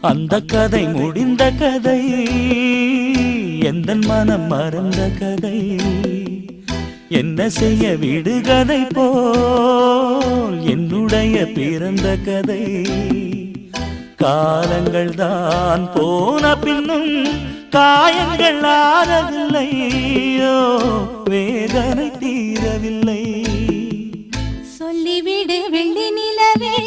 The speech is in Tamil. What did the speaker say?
அந்த கதை முடிந்த கதை, எந்த மனம் மறந்த கதை. என்ன செய்ய விடுகதை போல் என்னுடைய பிறந்த கதை. காலங்கள் தான் போன பின்னும் காயங்கள் ஆறவில்லை, வேதனை தீரவில்லை. சொல்லிவிடு வெள்ளி நிலவே